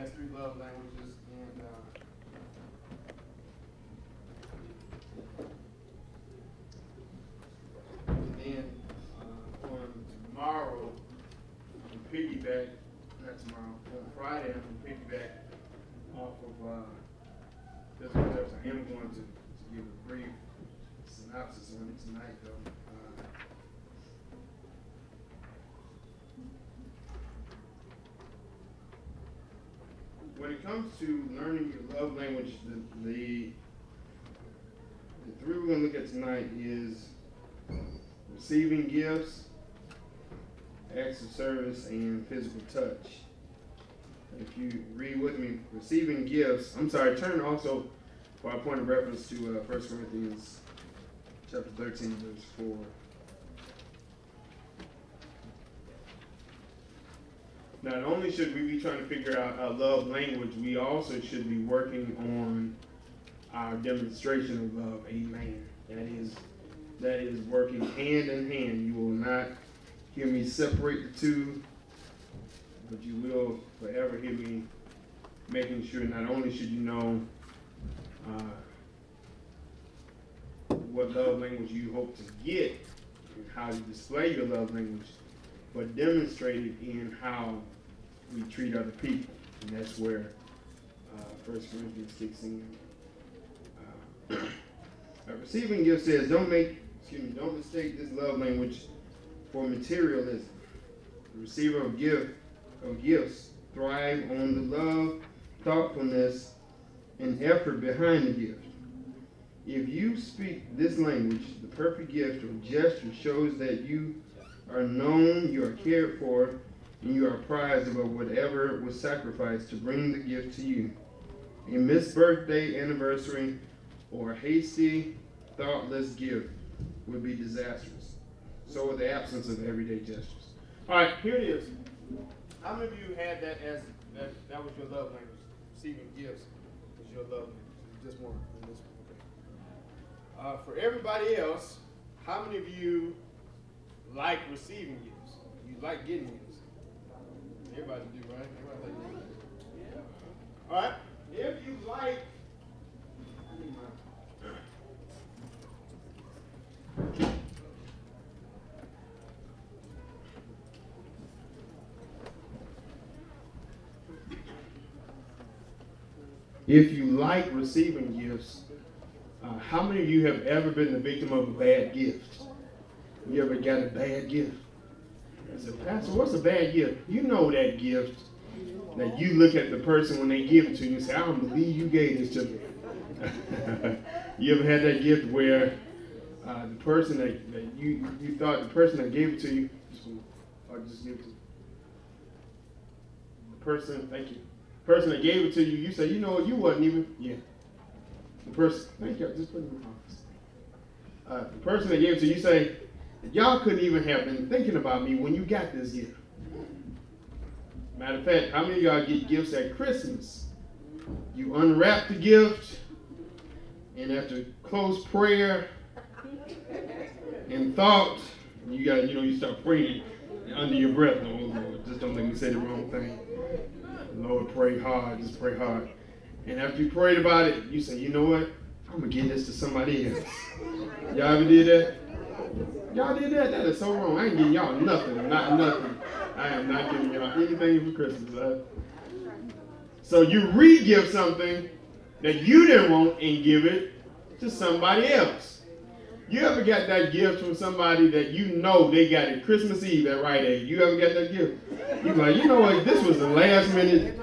last 3 love languages, and then on tomorrow, I'm piggyback. Not tomorrow. On Friday, I'm piggyback off of physical therapy. I am going to give a brief synopsis on it tonight, though. When it comes to learning your love language, the 3 we're going to look at tonight is receiving gifts, acts of service, and physical touch. If you read with me, receiving gifts, turn also for our point of reference to 1 Corinthians chapter 13, verse 4. Not only should we be trying to figure out our love language, we also should be working on our demonstration of love. Amen. That is working hand in hand. You will not hear me separate the two, but you will forever hear me making sure not only should you know what love language you hope to get and how you display your love language, but demonstrate it in how we treat other people. And that's where 1 Corinthians 16. Receiving gifts says, don't mistake this love language for materialism. The receiver of gifts thrive on the love, thoughtfulness, and effort behind the gift. If you speak this language, the perfect gift or gesture shows that you are known, you are cared for, and you are prized above whatever was sacrificed to bring the gift to you. A missed birthday, anniversary, or a hasty, thoughtless gift would be disastrous. So would the absence of everyday gestures. All right, here it is. How many of you had that as that was your love language? Receiving gifts was your love language. Just one. Okay. For everybody else, how many of you like receiving gifts? You like getting gifts? Everybody do, right? Everybody like gifts. Yeah. All right. If you like, receiving gifts, how many of you have ever been the victim of a bad gift? You ever got a bad gift? I said, Pastor, what's a bad gift? You know that gift that you look at the person when they give it to you and say, I don't believe you gave this to me. You ever had that gift where the person that you thought the person that gave it to you, just give it to you. The person, thank you. The person that gave it to you, you say, you know what, you wasn't even, yeah. The person, thank you, just put it in my office. The person that gave it to you, you say, y'all couldn't even have been thinking about me when you got this gift. Matter of fact, how many of y'all get gifts at Christmas? You unwrap the gift, and after close prayer and thought, you start praying under your breath. Oh Lord, just don't let me say the wrong thing. Lord, pray hard, just pray hard. And after you prayed about it, you say, you know what? I'm going to give this to somebody else. Y'all ever did that? Y'all did that? That is so wrong. I ain't giving y'all nothing. Not nothing. I am not giving y'all anything for Christmas. So you re-give something that you didn't want and give it to somebody else. You ever got that gift from somebody that you know they got it Christmas Eve at Rite Aid? You ever got that gift? You're like, you know what? This was a last minute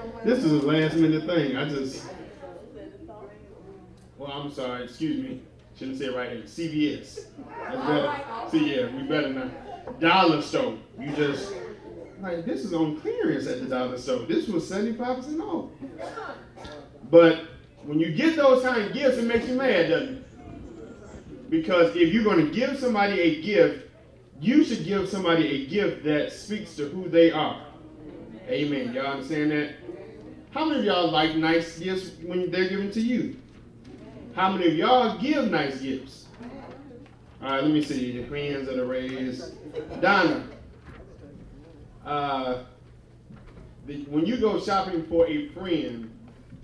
thing. I'm sorry, excuse me. Shouldn't say Rite Aid. CVS. That's better. See, yeah, we better not. Dollar store. You just, like, this is on clearance at the dollar store. This was 75% off. But when you get those kind of gifts, it makes you mad, doesn't it? Because if you're going to give somebody a gift, you should give somebody a gift that speaks to who they are. Amen. Y'all understand that? How many of y'all like nice gifts when they're given to you? How many of y'all give nice gifts? All right, let me see. The hands that are raised. Donna. When you go shopping for a friend,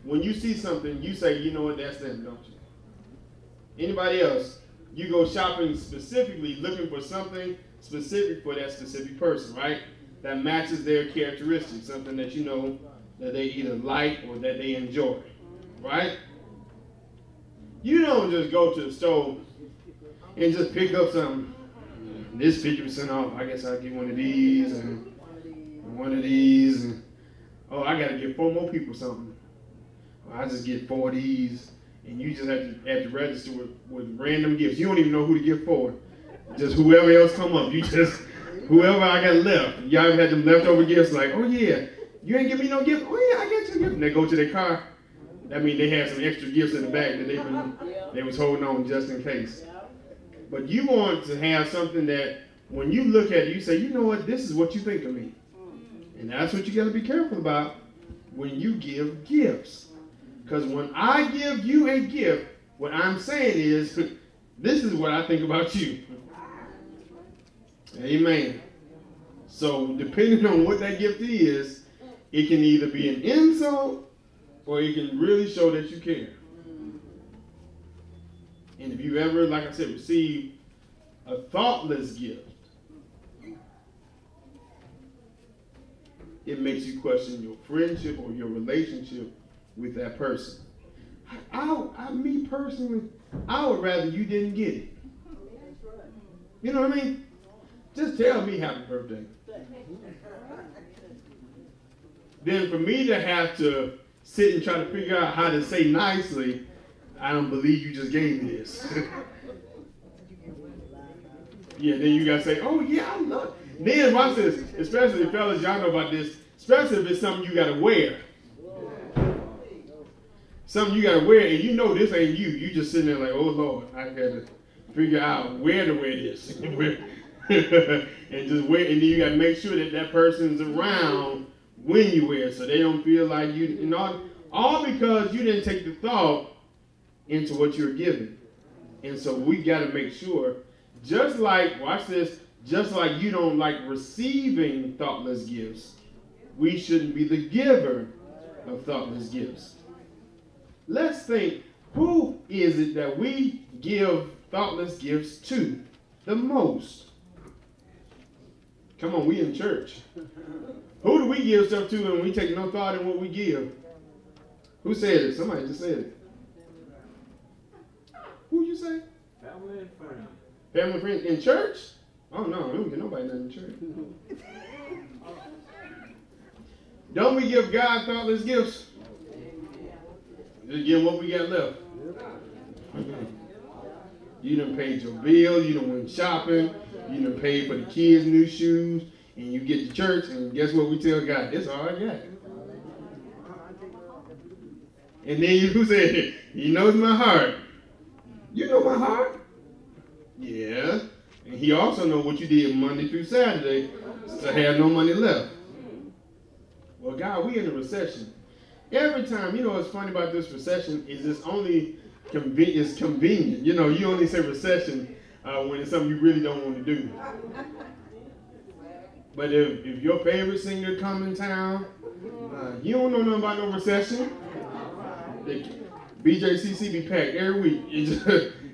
when you see something, you say, you know what, that's them, don't you? Anybody else? You go shopping specifically looking for something specific for that specific person, right? That matches their characteristics, something that you know that they either like or that they enjoy, right? You don't just go to the store and just pick up something. This 50% off, I guess I'll get one of these and one of these. And, oh, I got to get 4 more people something. Or I just get 4 of these. And you just have to at the register with random gifts. You don't even know who to give for. Just whoever else come up. You just, whoever I got left. Y'all ever had them leftover gifts like, oh yeah, you ain't give me no gift? Oh yeah, I got you a gift. And they go to their car. That means they had some extra gifts in the bag that they was holding on just in case. But you want to have something that when you look at it, you say, you know what, this is what you think of me. And that's what you got to be careful about when you give gifts. Because when I give you a gift, what I'm saying is, this is what I think about you. Amen. So depending on what that gift is, it can either be an insult or it can really show that you care. And if you ever, like I said, receive a thoughtless gift, it makes you question your friendship or your relationship with that person. Me personally, I would rather you didn't get it. You know what I mean? Just tell me happy birthday. Then for me to have to sit and try to figure out how to say nicely, I don't believe you just gave me this. Yeah, then you got to say, oh yeah, I love it. Then watch this, especially fellas, y'all know about this, especially if it's something you got to wear. Something you got to wear, and you know this ain't you. You just sitting there like, oh Lord, I got to figure out where to wear this. And just wear, and then you got to make sure that that person's around when you wear it, so they don't feel like you know, all because you didn't take the thought into what you're giving. And so we got to make sure, just like, watch this, just like you don't like receiving thoughtless gifts, we shouldn't be the giver of thoughtless gifts. Let's think, who is it that we give thoughtless gifts to the most? Come on, we in church. Who do we give stuff to and we take no thought in what we give? Who said it? Somebody just said it. Who you say? Family and friends. Family and friends in church? Oh no, we don't get nobody nothing in church. Don't we give God thoughtless gifts? Just give what we got left. You done paid your bill, you done went shopping, you done paid for the kids' new shoes, and you get to church, and guess what we tell God? This is all I got. And then who said, he knows my heart. You know my heart? Yeah. And he also knows what you did Monday through Saturday to have no money left. Well, God, we in a recession. Every time, you know what's funny about this recession is it's only convenient. You know, you only say recession when it's something you really don't want to do. But if your favorite singer come in town, you don't know nothing about no recession. BJCC be packed every week.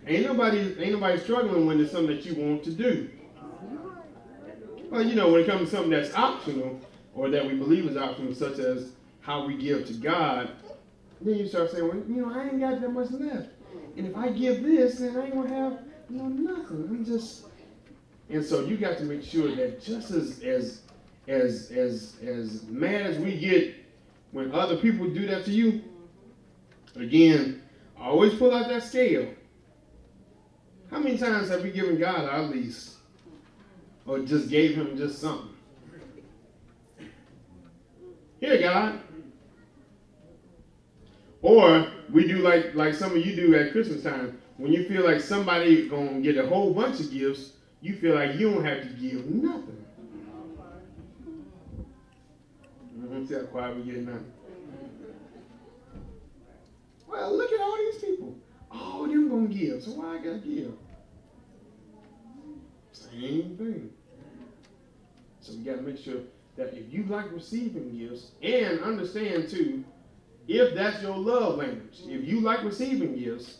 Ain't nobody struggling when it's something that you want to do. Well, you know, when it comes to something that's optional or that we believe is optional, such as how we give to God, then you start saying, well, you know, I ain't got that much left. And if I give this, then I ain't going to have, you know, nothing. I'm just... And so you got to make sure that just as mad as we get when other people do that to you, again, always pull out that scale. How many times have we given God our least? Or just gave him just something? Here, God. Or we do like some of you do at Christmas time. When you feel like somebody gonna get a whole bunch of gifts, you feel like you don't have to give nothing. See how quiet we getting now? Well, look at all these people. All them gonna give, so why I gotta give? Same thing. So we gotta make sure. that if you like receiving gifts, and understand too, if that's your love language, if you like receiving gifts,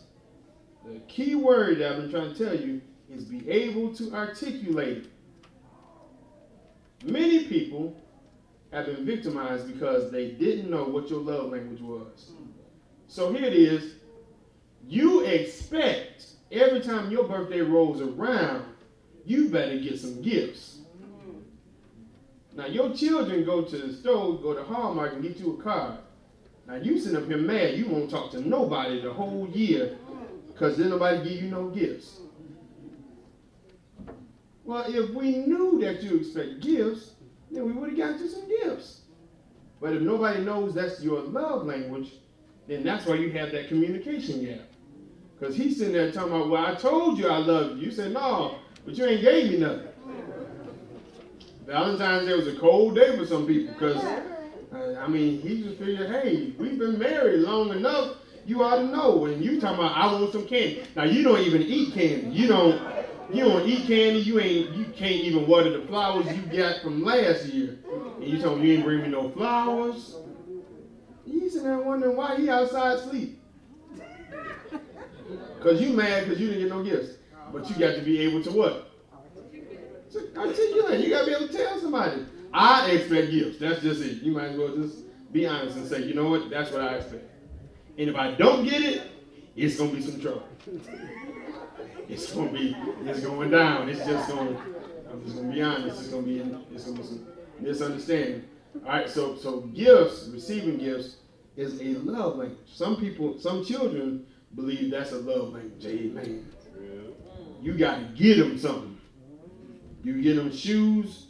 the key word that I've been trying to tell you is be able to articulate it. Many people have been victimized because they didn't know what your love language was. So here it is. You expect every time your birthday rolls around, you better get some gifts. Now your children go to the store, go to Hallmark and get you a card. Now you sitting up here mad, you won't talk to nobody the whole year because then nobody give you no gifts. Well, if we knew that you expect gifts, then we would have got you some gifts. But if nobody knows that's your love language, then that's why you have that communication gap. Because he's sitting there talking about, well, I told you I loved you. You said, no, but you ain't gave me nothing. Valentine's Day was a cold day for some people because, he just figured, hey, we've been married long enough, you ought to know. And you talking about, I want some candy. Now, you don't even eat candy. You don't eat candy. You can't even water the flowers you got from last year. And you told me you ain't bring me no flowers. He's sitting there wondering why he outside sleep. Because you mad because you didn't get no gifts. But you got to be able to what? Articulate. You got to be able to tell somebody, I expect gifts. That's just it. You might as well just be honest and say, you know what? That's what I expect. And if I don't get it, it's going to be some trouble. It's going down. I'm just going to be honest. It's going to be some misunderstanding. All right, so gifts, receiving gifts, is a love language. Some children believe that's a love language. Amen. You got to get them something. You get them shoes,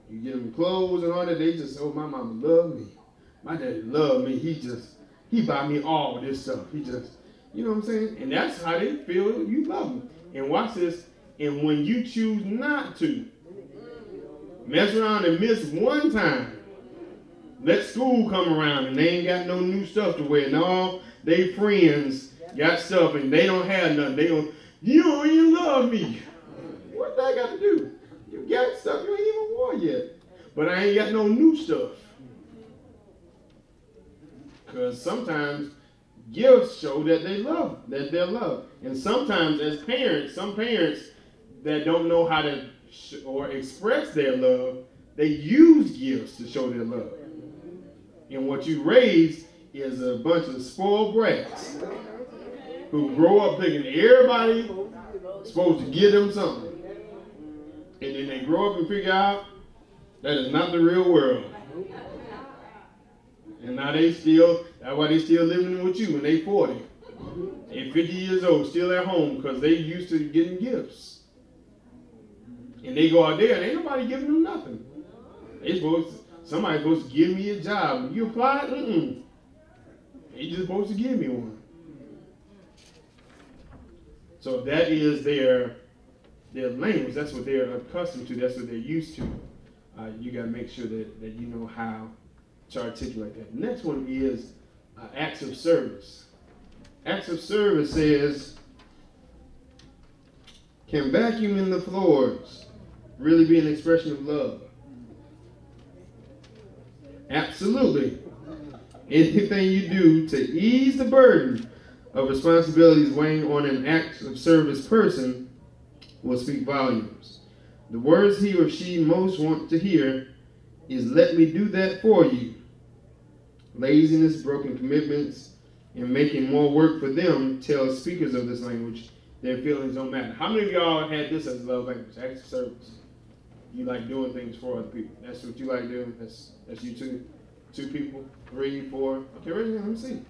you get them clothes and all that. They just, oh, my mama loved me. My daddy loved me. He buy me all this stuff. He just, you know what I'm saying? And that's how they feel you love them. And watch this. And when you choose not to, mess around and miss one time, let school come around and they ain't got no new stuff to wear. And all they friends got stuff and they don't have nothing. They go, you don't even love me. What that got to do? You got stuff you ain't even wore yet. But I ain't got no new stuff. Because sometimes gifts show that they're loved. And sometimes as parents, some parents that don't know how to or express their love, they use gifts to show their love. And what you raise is a bunch of spoiled brats who grow up thinking everybody supposed to give them something. And then they grow up and figure out that is not the real world. And now that's why they still living with you when they 40. They're 50 years old, still at home because they used to getting gifts. And they go out there and ain't nobody giving them nothing. Somebody's supposed to give me a job. When you apply, they just supposed to give me one. So that is their language. That's what they're accustomed to. That's what they're used to. You got to make sure that you know how to articulate that. The next one is acts of service. Acts of service says, can vacuuming the floors really be an expression of love? Absolutely. Anything you do to ease the burden of responsibilities weighing on an act of service person will speak volumes. The words he or she most want to hear is, let me do that for you. Laziness, broken commitments, and making more work for them tell speakers of this language their feelings don't matter. How many of y'all had this as love language, acts of service? You like doing things for other people. That's what you like doing. That's you two. 2 people, 3, 4. Okay, raise your hand. Let me see.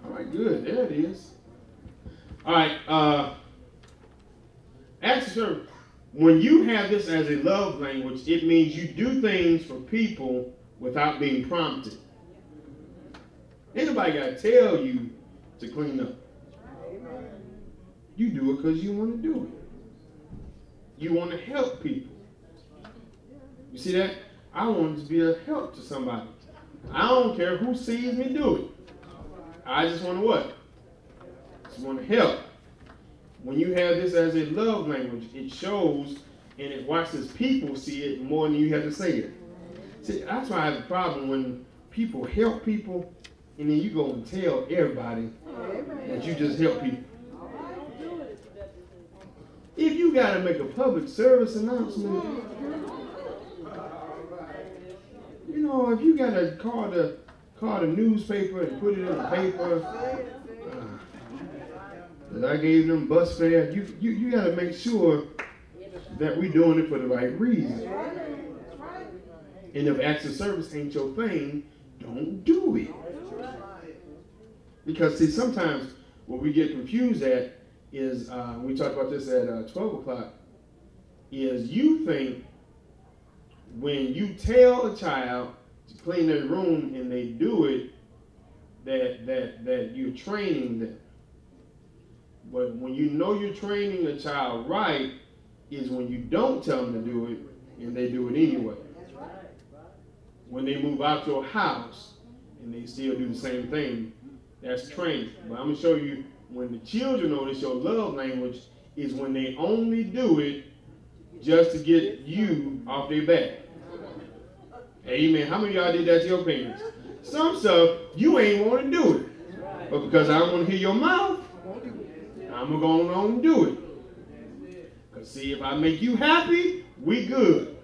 All right, good. There it is. All right. Acts of service. When you have this as a love language, it means you do things for people without being prompted. Anybody got to tell you to clean up. You do it because you want to do it. You want to help people. You see that? I want to be a help to somebody. I don't care who sees me do it. I just want to what? Just want to help. When you have this as a love language, it shows and it watches people see it more than you have to say it. See, See, that's why I have a problem when people help people and then you go and tell everybody that you just help people. If you got to make a public service announcement, you know, if you got to call the newspaper and put it in the paper that I gave them bus fare, you got to make sure that we're doing it for the right reason. And if acts of service ain't your thing, don't do it. Because, see, sometimes what we get confused at is, we talked about this at 12 o'clock, is you think when you tell a child to clean their room and they do it, that you're training them. But when you know you're training a child right is when you don't tell them to do it and they do it anyway. When they move out your house and they still do the same thing, that's training. But I'm going to show you when the children notice your love language is when they only do it just to get you off their back. Amen. How many of y'all did that to your parents? Some stuff you ain't want to do it. But because I don't want to hear your mouth, I'm going to go on and do it. Because see, if I make you happy, we good.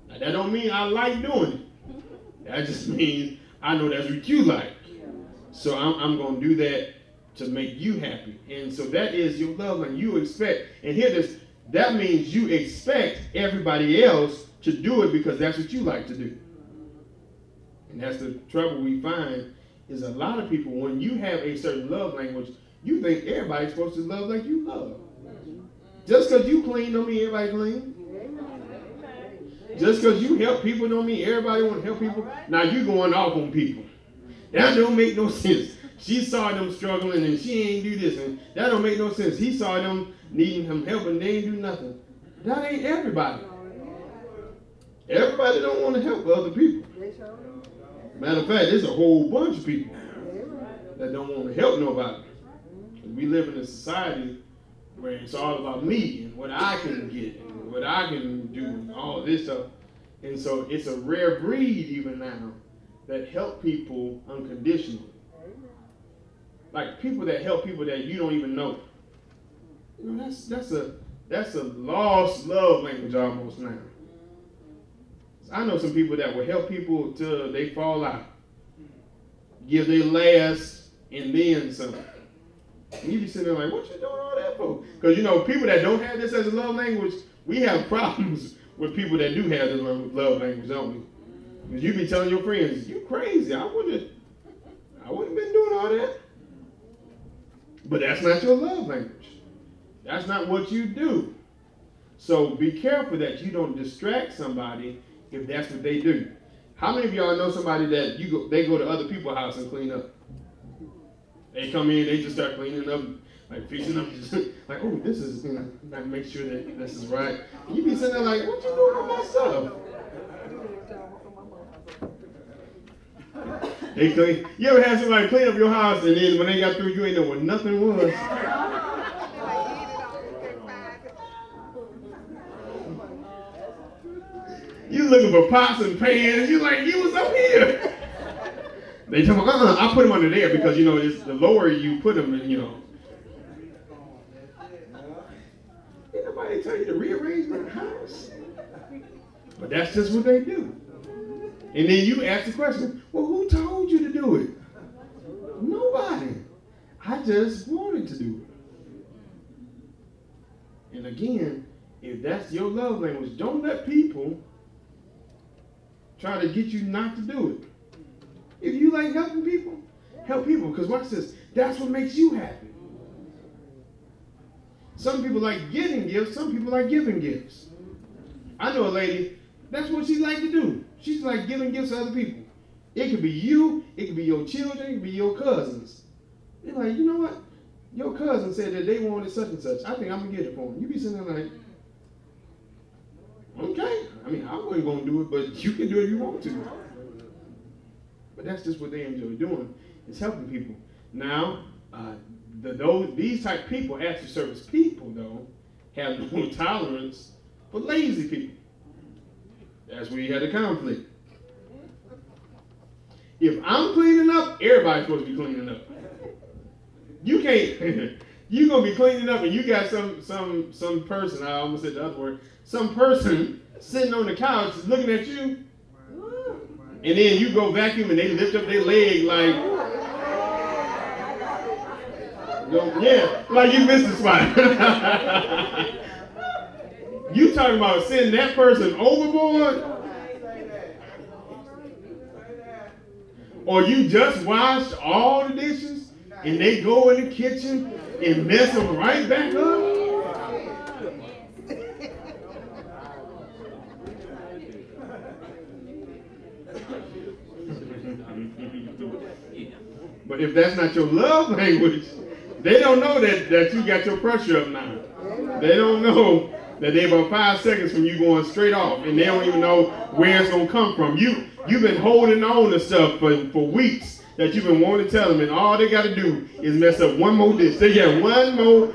Now, that don't mean I like doing it. That just means I know that's what you like. So I'm going to do that to make you happy. And so that is your love language. You expect, and hear this, that means you expect everybody else to do it because that's what you like to do. And that's the trouble we find is a lot of people, when you have a certain love language, you think everybody's supposed to love like you love. Just because you clean don't mean everybody clean. Just because you help people don't mean everybody want to help people. Now you going off on people. That don't make no sense. She saw them struggling and she ain't do this. And that don't make no sense. He saw them needing him help and they ain't do nothing. That ain't everybody. Everybody don't want to help other people. Matter of fact, there's a whole bunch of people that don't want to help nobody. We live in a society where it's all about me and what I can get and what I can do and all this stuff. And so it's a rare breed even now that help people unconditionally. Like people that help people that you don't even know. You know, that's a lost love language almost now. I know some people that will help people till they fall out. Give their last and then some. And you be sitting there like, what you doing all that for? Because, you know, people that don't have this as a love language, we have problems with people that do have this love language, don't we? Because you be telling your friends, you crazy. I wouldn't have been doing all that. But that's not your love language. That's not what you do. So be careful that you don't distract somebody if that's what they do. How many of y'all know somebody that they go to other people's house and clean up? They come in, they just start cleaning up, like fixing up, like, oh, this is, you know, like make sure that this is right. And you be sitting there like, what you doing with my stuff? They clean. You ever had somebody clean up your house and then when they got through, you ain't know what nothing was? You looking for pots and pans. You like, you was up here. They tell me, I put them under there because, you know, it's the lower you put them, you know. Ain't nobody tell you to rearrange my house. But that's just what they do. And then you ask the question, well, who told you to do it? Nobody. I just wanted to do it. And again, if that's your love language, don't let people try to get you not to do it. If you like helping people, help people. Because watch this, that's what makes you happy. Some people like getting gifts, some people like giving gifts. I know a lady, that's what she like to do. She's like giving gifts to other people. It could be you, it could be your children, it could be your cousins. They're like, you know what? Your cousin said that they wanted such and such. I think I'm going to get it for them. You be sitting there like, okay. I mean, I wasn't going to do it, but you can do it if you want to. But that's just what they enjoy doing, is helping people. Now, these type of people, active service people, though, have no tolerance for lazy people. That's where you had the conflict. If I'm cleaning up, everybody's supposed to be cleaning up. You can't. You're gonna be cleaning up, and you got some person. I almost said the other word. Some person sitting on the couch looking at you, and then you go vacuum, and they lift up their leg like, yeah, like you missed the spot. You talking about sending that person overboard? Or you just washed all the dishes and they go in the kitchen and mess them right back up? But if that's not your love language, they don't know that you got your pressure up now. They don't know that they're about 5 seconds from you going straight off, and they don't even know where it's going to come from. You've been holding on to stuff for weeks that you've been wanting to tell them, and all they got to do is mess up one more dish. They got one more.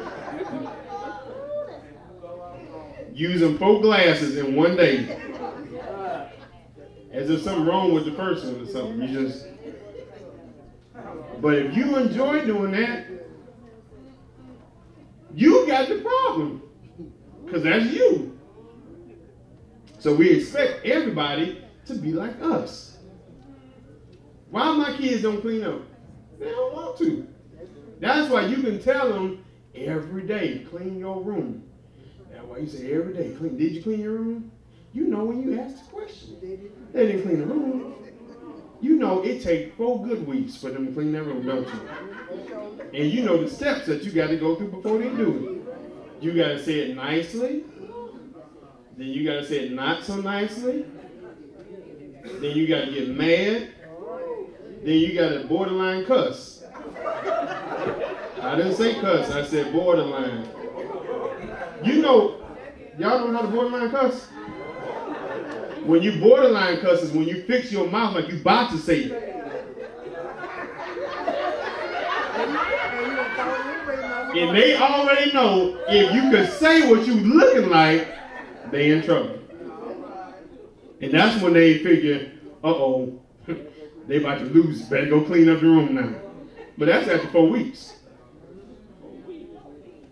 Using 4 glasses in one day. As if something wrong with the person or something. But if you enjoy doing that, you got the problem. Because that's you. So we expect everybody to be like us. Why my kids don't clean up? They don't want to. That's why you can tell them every day, clean your room. That's why you say every day, clean. Did you clean your room? You know when you ask the question. They didn't clean the room. You know it takes 4 good weeks for them to clean their room, don't you? And you know the steps that you got to go through before they do it. You got to say it nicely. Then you got to say it not so nicely. Then you got to get mad. Then you got to borderline cuss. I didn't say cuss. I said borderline. You know, y'all know how to borderline cuss? When you borderline cuss is when you fix your mouth like you about to say it. And they already know if you can say what you looking like, they in trouble. And that's when they figure, uh-oh, they about to lose. Better go clean up the room now. But that's after 4 weeks.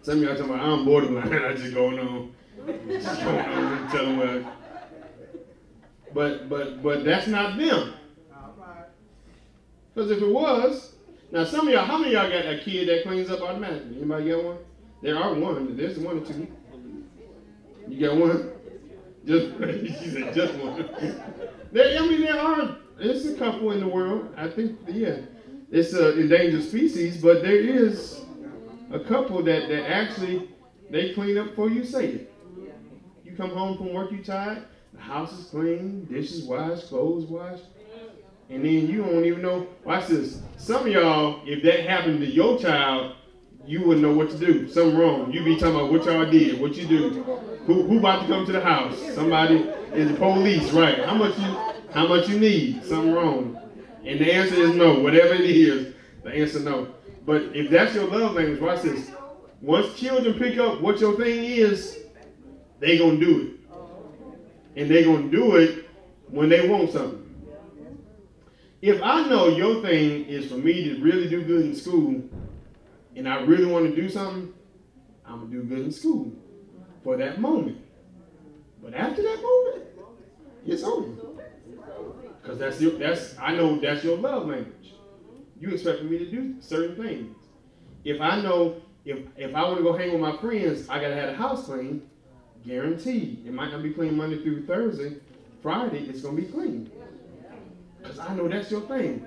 Some of y'all talking about, I'm borderline. I just going on. Just going on and tell them what. But that's not them. Because if it was, now some of y'all, how many of y'all got a kid that cleans up automatically? Anybody got one? There are one. There's 1 or 2. You got one? She said just one. There are. There's a couple in the world. I think, yeah, it's an endangered species, but there is a couple that actually they clean up before you say it. You come home from work, you tired. The house is clean, dishes washed, clothes washed. And then you don't even know. Watch this. Some of y'all, if that happened to your child, you wouldn't know what to do. Something wrong. You be talking about what y'all did, what you do. Who about to come to the house? Somebody is the police, right? How much you need? Something wrong. And the answer is no. Whatever it is, the answer no. But if that's your love language, watch this. Once children pick up what your thing is, they gonna do it. And they gonna do it when they want something. If I know your thing is for me to really do good in school, and I really want to do something, I'm going to do good in school for that moment. But after that moment, it's over. Because I know that's your love language. You expect me to do certain things. If I know, if I want to go hang with my friends, I got to have the house clean, guaranteed. It might not be clean Monday through Thursday. Friday, it's going to be clean. Because I know that's your thing.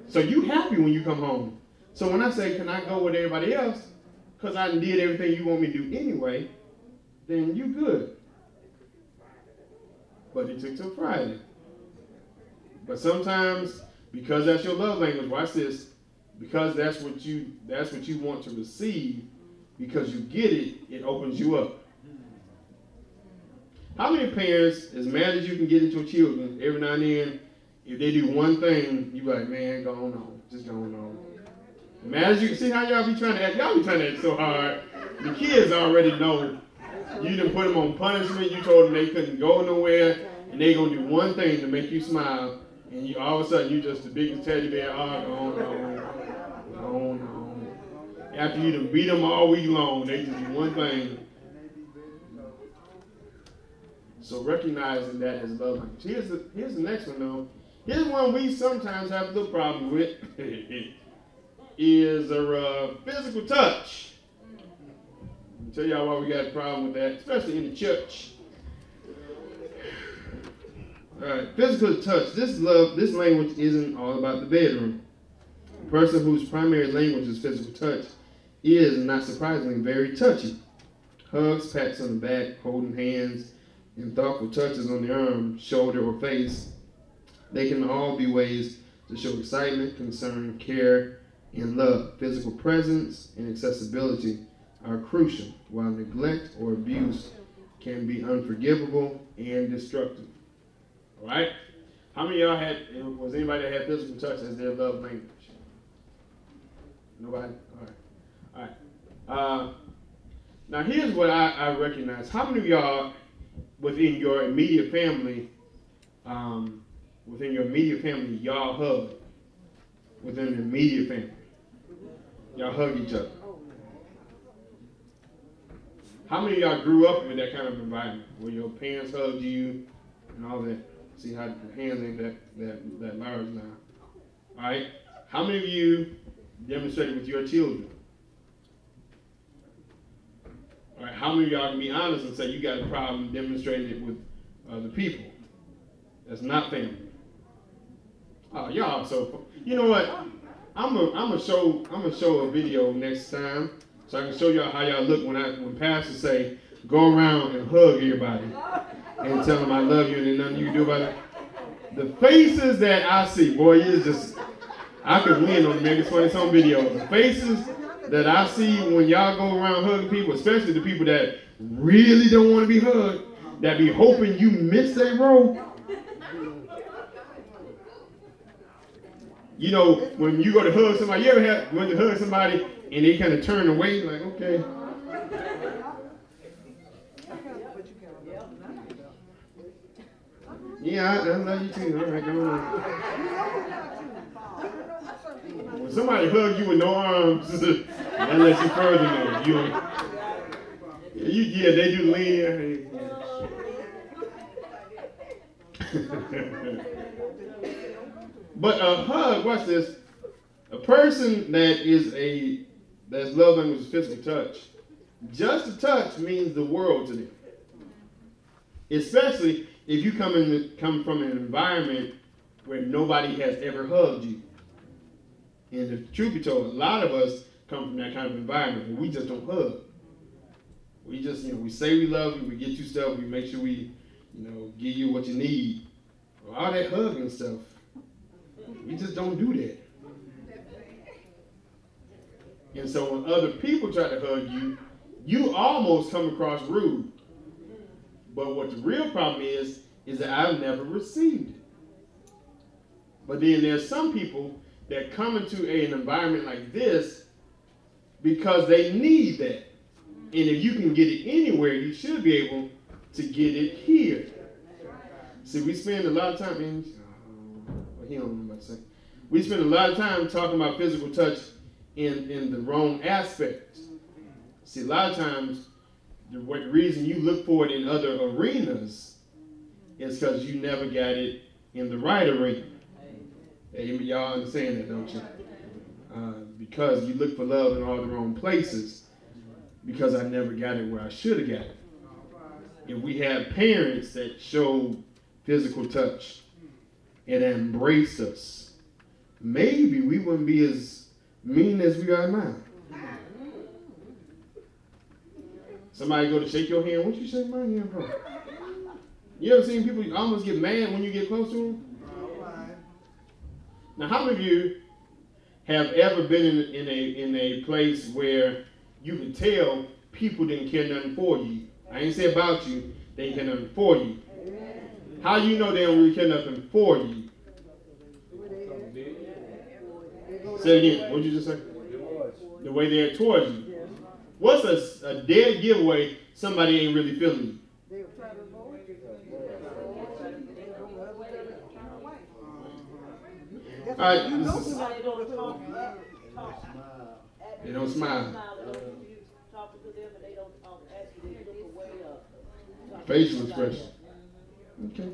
So you happy when you come home. So when I say, can I go with everybody else, because I did everything you want me to do anyway, then you good. But it took till Friday. But sometimes, because that's your love language, watch this, because that's what you want to receive, because you get it, it opens you up. How many parents, as mad as you can get at your children, every now and then, if they do one thing, you be like, man, go on, just go on. Mad as you can see how y'all be trying to act. Y'all be trying to act so hard. The kids already know. You done put them on punishment. You told them they couldn't go nowhere. and they're going to do one thing to make you smile, and you all of a sudden you just the biggest teddy bear. No. After you done beat them all week long, they just do one thing. So recognizing that as love language. Here's the next one though. Here's one we sometimes have a little problem with. Is a physical touch. I'll tell y'all why we got a problem with that, especially in the church. All right, physical touch. This language isn't all about the bedroom. A person whose primary language is physical touch is, not surprisingly, very touchy. Hugs, pats on the back, holding hands, and thoughtful touches on the arm, shoulder, or face. They can all be ways to show excitement, concern, care, and love. Physical presence and accessibility are crucial, while neglect or abuse can be unforgivable and destructive. All right? How many of y'all was anybody that had physical touch as their love language? Nobody? All right. Now here's what I recognize. How many of y'all within your immediate family, y'all hug? Within the immediate family. Y'all hug each other. How many of y'all grew up in that kind of environment where your parents hugged you and all that? See how the hands ain't that large now. All right. How many of you demonstrated with your children? All right. How many of y'all can be honest and say you got a problem demonstrating it with other people? That's not family. Oh, y'all. So you know what? I'm gonna show a video next time so I can show y'all how y'all look when pastors say go around and hug everybody and tell them I love you and there's nothing you can do about it. The faces that I see, boy, it's just I could win on the Megan 20-some video. The faces that I see when y'all go around hugging people, especially the people that really don't want to be hugged, that be hoping you miss their row. You know, when you go to hug somebody, you ever went to hug somebody and they kind of turn away, like, okay. Yeah, I love you too. All right, go on. When somebody hugs you with no arms, that lets you further know. They do lean. But a hug, watch this. A person that's love language is physical touch. Just a touch means the world to them. Especially if you come from an environment where nobody has ever hugged you. And the truth be told, a lot of us come from that kind of environment where we just don't hug. We just, we say we love you, we get you stuff, we make sure we, give you what you need. All that hugging stuff. We just don't do that. And so when other people try to hug you, you almost come across rude. But what the real problem is that I've never received it. But then there's some people that come into an environment like this because they need that. And if you can get it anywhere, you should be able to get it here. See, we spend a lot of time we spend a lot of time talking about physical touch in the wrong aspects. See, a lot of times, the reason you look for it in other arenas is because you never got it in the right arena. Hey, y'all understand that, don't you? Because you look for love in all the wrong places because I never got it where I should have got it. If we had parents that showed physical touch and embraced us, maybe we wouldn't be as mean as we are now. Somebody go to shake your hand. What you shake my hand for? You ever seen people almost get mad when you get close to them? Now, how many of you have ever been in a place where you can tell people didn't care nothing for you? I ain't say about you. They didn't care nothing for you. How you know they don't really care nothing for you? Say it again. What did you just say? The way they're towards you. What's a dead giveaway somebody ain't really feeling you? All right. You know somebody don't talk. They don't smile. Talk to them and they don't talk. Actually, they look away. Facial expression. Okay.